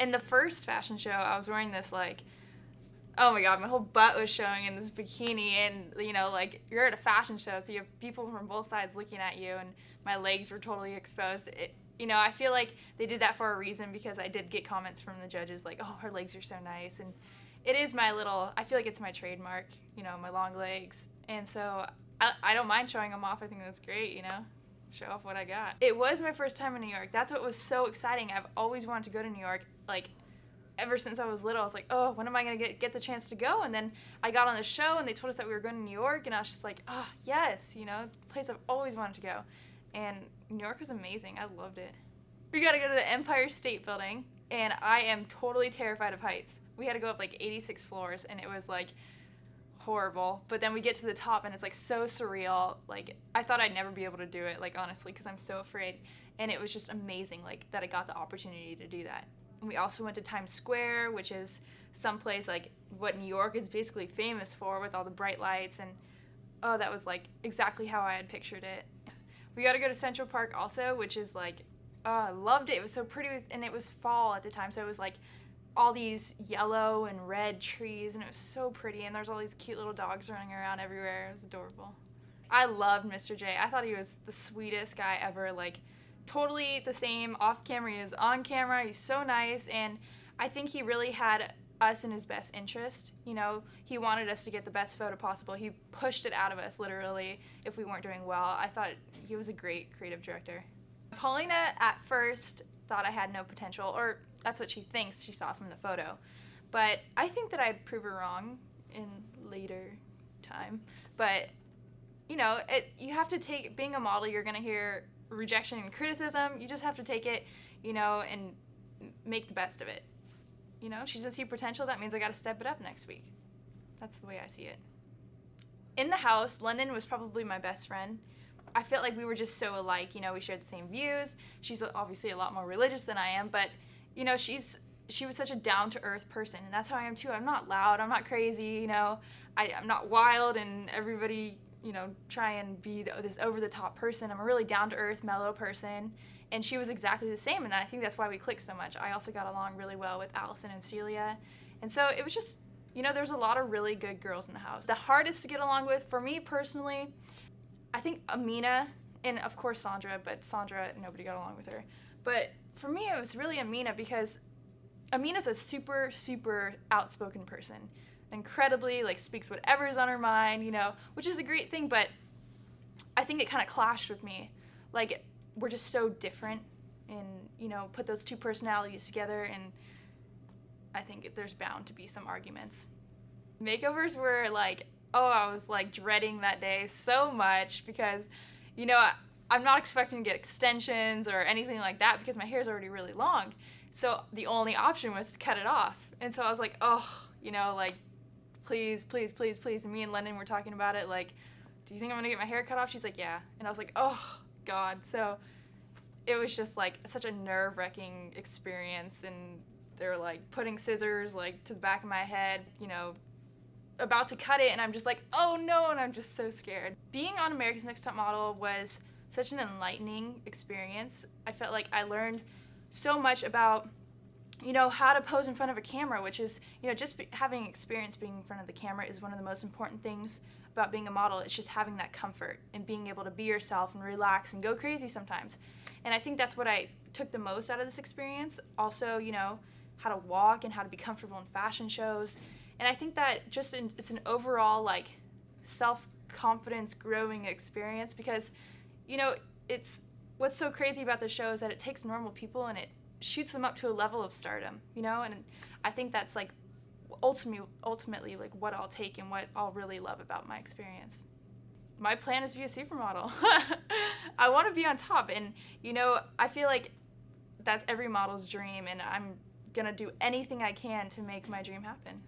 In the first fashion show, I was wearing this, like, oh my god, my whole butt was showing in this bikini, and, you know, like, you're at a fashion show, so you have people from both sides looking at you, and my legs were totally exposed. You know, I feel like they did that for a reason, because I did get comments from the judges like, oh, her legs are so nice, and it is my little, I feel like it's my trademark, you know, my long legs, and so I don't mind showing them off. I think that's great, you know, show off what I got. It was my first time in New York. That's what was so exciting. I've always wanted to go to New York, like, ever since I was little. I was like, oh, when am I going to get the chance to go? And then I got on the show, and they told us that we were going to New York, and I was just like, oh, yes, you know, the place I've always wanted to go. And New York was amazing. I loved it. We got to go to the Empire State Building, and I am totally terrified of heights. We had to go up like 86 floors, and it was like horrible. But then we get to the top, and it's like so surreal. Like, I thought I'd never be able to do it, like, honestly, because I'm so afraid. And it was just amazing, like, that I got the opportunity to do that. And we also went to Times Square, which is someplace like what New York is basically famous for, with all the bright lights, and oh, that was like exactly how I had pictured it. We got to go to Central Park also, which is like, oh, I loved it. It was so pretty, and it was fall at the time, so it was like all these yellow and red trees, and it was so pretty, and there's all these cute little dogs running around everywhere. It was adorable. I loved Mr. J. I thought he was the sweetest guy ever, like, totally the same off camera he is on camera. He's so nice, and I think he really had us in his best interest. You know, he wanted us to get the best photo possible. He pushed it out of us, literally, if we weren't doing well. I thought he was a great creative director. Paulina at first thought I had no potential, or that's what she thinks she saw from the photo. But I think that I proved her wrong in later time. But, you know, you have to take, being a model, you're going to hear rejection and criticism. You just have to take it, you know, and make the best of it. You know, she doesn't see potential, that means I got to step it up next week. That's the way I see it. In the house, London was probably my best friend. I felt like we were just so alike, you know, we shared the same views. She's obviously a lot more religious than I am, but, you know, she was such a down-to-earth person, and that's how I am too. I'm not loud, I'm not crazy, you know, I'm not wild, and everybody, you know, try and be this over-the-top person. I'm a really down-to-earth, mellow person, and she was exactly the same, and I think that's why we clicked so much. I also got along really well with Allison and Celia, and so it was just, you know, there's a lot of really good girls in the house. The hardest to get along with, for me personally, I think Amina, and of course Sandra, but Sandra, nobody got along with her. But for me, it was really Amina, because Amina's a super, super outspoken person. Incredibly, like, speaks whatever's on her mind, you know, which is a great thing, but I think it kind of clashed with me. Like, we're just so different, and, you know, put those two personalities together, and I think there's bound to be some arguments. Makeovers were like, oh, I was like dreading that day so much, because, you know, I'm not expecting to get extensions or anything like that, because my hair is already really long. So the only option was to cut it off. And so I was like, oh, you know, like, please, please, please, please. And me and Lennon were talking about it, like, do you think I'm gonna get my hair cut off? She's like, yeah. And I was like, oh, God. So it was just, like, such a nerve-wracking experience, and they were, like, putting scissors, like, to the back of my head, you know, about to cut it, and I'm just like, oh, no, and I'm just so scared. Being on America's Next Top Model was such an enlightening experience. I felt like I learned so much about, you know, how to pose in front of a camera, which is, you know, just having experience being in front of the camera is one of the most important things about being a model. It's just having that comfort and being able to be yourself and relax and go crazy sometimes. And I think that's what I took the most out of this experience. Also, you know, how to walk and how to be comfortable in fashion shows. And I think that just it's an overall, like, self-confidence growing experience, because, you know, it's what's so crazy about the show is that it takes normal people and it shoots them up to a level of stardom, you know, and I think that's, like, ultimately like what I'll take and what I'll really love about my experience. My plan is to be a supermodel. I want to be on top, and, you know, I feel like that's every model's dream, and I'm gonna do anything I can to make my dream happen.